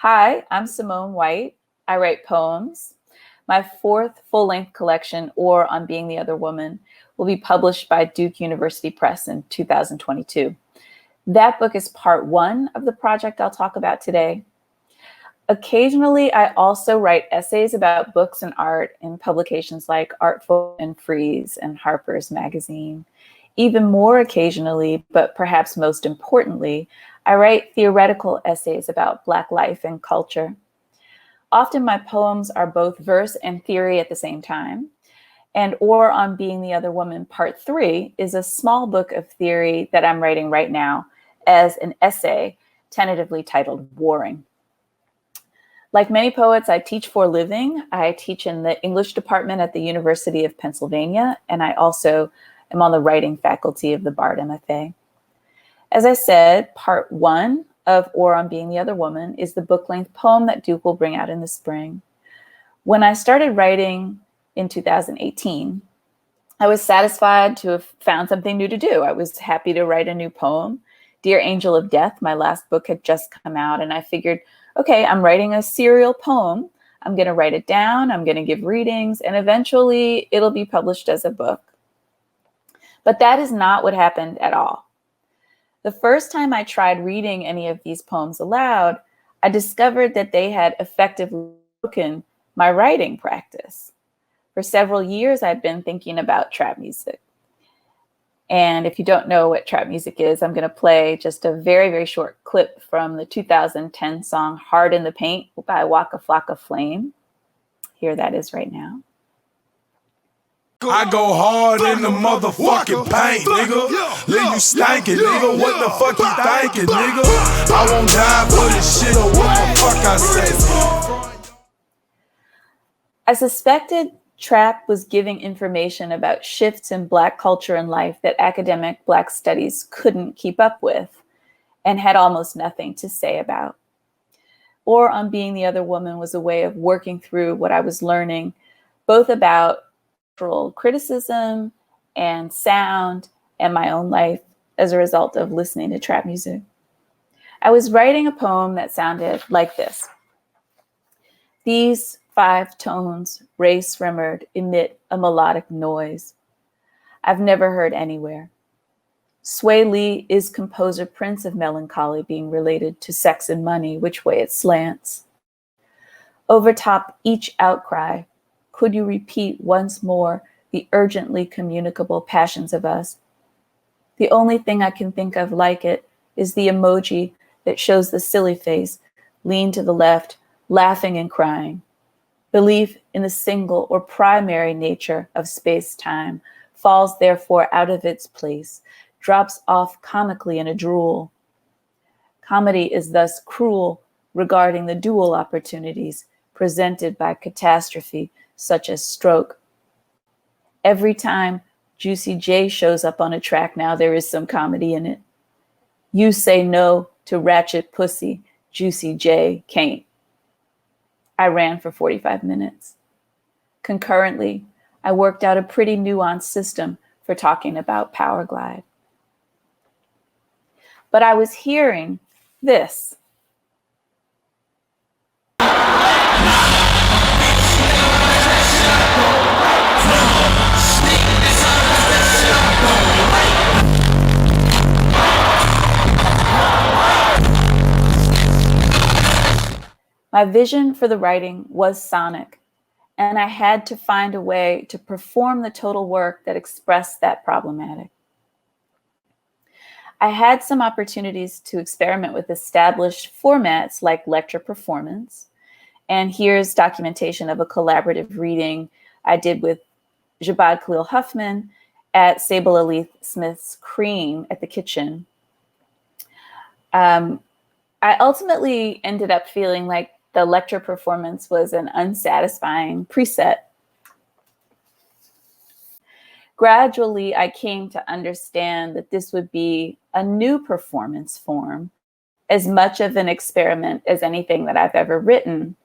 Hi, I'm Simone White. I write poems. My fourth full-length collection, Or on Being the Other Woman, will be published by Duke University Press in 2022. That book is part one of the project I'll talk about today. Occasionally, I also write essays about books and art in publications like Artful and Freeze and Harper's Magazine. Even more occasionally, but perhaps most importantly, I write theoretical essays about Black life and culture. Often my poems are both verse and theory at the same time. And Or on Being the Other Woman, Part 3 is a small book of theory that I'm writing right now as an essay, tentatively titled Warring. Like many poets I teach for a living, I teach in the English department at the University of Pennsylvania, and I also am on the writing faculty of the Bard MFA. As I said, part one of Or on Being the Other Woman is the book-length poem that Duke will bring out in the spring. When I started writing in 2018, I was satisfied to have found something new to do. I was happy to write a new poem. Dear Angel of Death, my last book, had just come out, and I figured, okay, I'm writing a serial poem. I'm going to write it down. I'm going to give readings, and eventually it'll be published as a book. But that is not what happened at all. The first time I tried reading any of these poems aloud, I discovered that they had effectively broken my writing practice. For several years, I'd been thinking about trap music. And if you don't know what trap music is, I'm going to play just a very, very short clip from the 2010 song Hard in the Paint by Waka Flocka Flame. Here that is right now. I go hard in the motherfucking paint, nigga. Leave you stankin', nigga. What the fuck you thinking, nigga? I won't die for this shit or what the fuck I say. I suspected trap was giving information about shifts in Black culture and life that academic Black studies couldn't keep up with and had almost nothing to say about. Or on Being the Other Woman was a way of working through what I was learning, both about criticism and sound and my own life as a result of listening to trap music. I was writing a poem that sounded like this. These 5 tones, race rimmered, emit a melodic noise I've never heard anywhere. Sway Lee is composer Prince of Melancholy, being related to sex and money, which way it slants. Overtop each outcry, could you repeat once more the urgently communicable passions of us? The only thing I can think of like it is the emoji that shows the silly face, lean to the left, laughing and crying. Belief in the single or primary nature of space-time falls therefore out of its place, drops off comically in a drool. Comedy is thus cruel regarding the dual opportunities presented by catastrophe, such as stroke. Every time Juicy J shows up on a track now, there is some comedy in it. You say no to ratchet pussy, Juicy J can't. I ran for 45 minutes. Concurrently, I worked out a pretty nuanced system for talking about Power Glide. But I was hearing this. My vision for the writing was sonic, and I had to find a way to perform the total work that expressed that problematic. I had some opportunities to experiment with established formats like lecture performance, and here's documentation of a collaborative reading I did with Jabad Khalil Huffman at Sable Alith Smith's Cream at the Kitchen. I ultimately ended up feeling like the lecture performance was an unsatisfying preset. Gradually, I came to understand that this would be a new performance form, as much of an experiment as anything that I've ever written.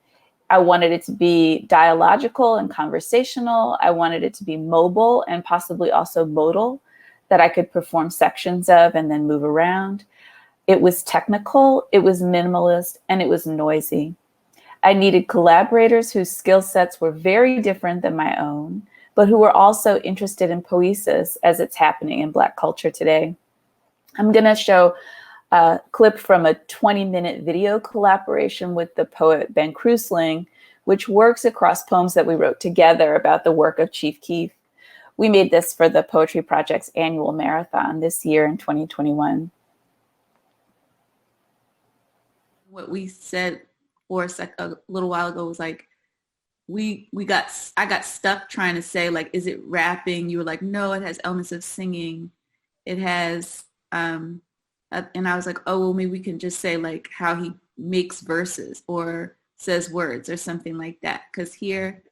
I wanted it to be dialogical and conversational. I wanted it to be mobile and possibly also modal, that I could perform sections of and then move around. It was technical, it was minimalist, and it was noisy. I needed collaborators whose skill sets were very different than my own, but who were also interested in poesis as it's happening in Black culture today. I'm going to show a clip from a 20-minute video collaboration with the poet Ben Krusling, which works across poems that we wrote together about the work of Chief Keef. We made this for the Poetry Project's annual marathon this year in 2021. What we said for a little while ago was like, I got stuck trying to say, like, is it rapping? You were like, no, it has elements of singing. It has, and I was like, oh, well, maybe we can just say like how he makes verses or says words or something like that. Because here,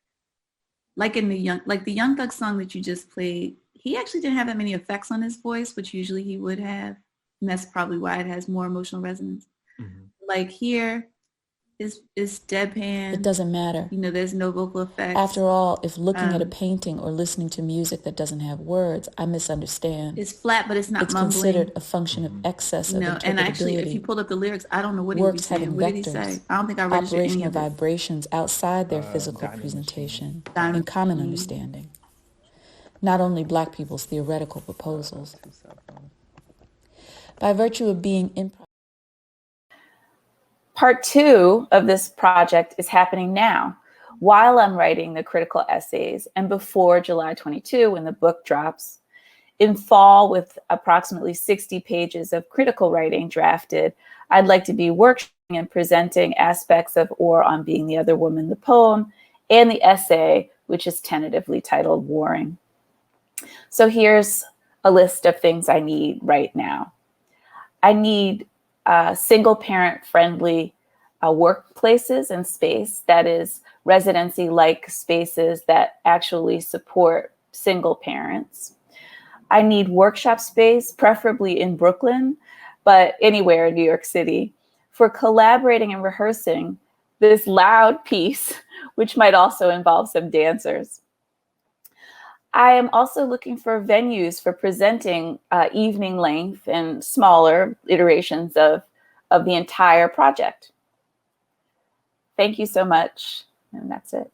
like in the Young Thug song that you just played, he actually didn't have that many effects on his voice, which usually he would have. And that's probably why it has more emotional resonance. Mm-hmm. Like here, is deadpan. It doesn't matter. You know, there's no vocal effects. After all, if looking at a painting or listening to music that doesn't have words, I misunderstand. It's flat, but it's not mumbling. It's considered a function of excess of interpretability. And actually, if you pulled up the lyrics, I don't know what he was saying. What did he say? I don't think I registered any of it. Operational vibrations outside their physical presentation and common understanding. Not only Black people's theoretical proposals. By virtue of being improv. Part 2 of this project is happening now, while I'm writing the critical essays and before July 22, when the book drops. In fall, with approximately 60 pages of critical writing drafted, I'd like to be workshopping and presenting aspects of Or on Being the Other Woman, the poem, and the essay, which is tentatively titled Warring. So here's a list of things I need right now. I need single parent friendly workplaces and space, that is residency-like spaces that actually support single parents. I need workshop space, preferably in Brooklyn, but anywhere in New York City, for collaborating and rehearsing this loud piece, which might also involve some dancers. I am also looking for venues for presenting evening length and smaller iterations of the entire project. Thank you so much, and that's it.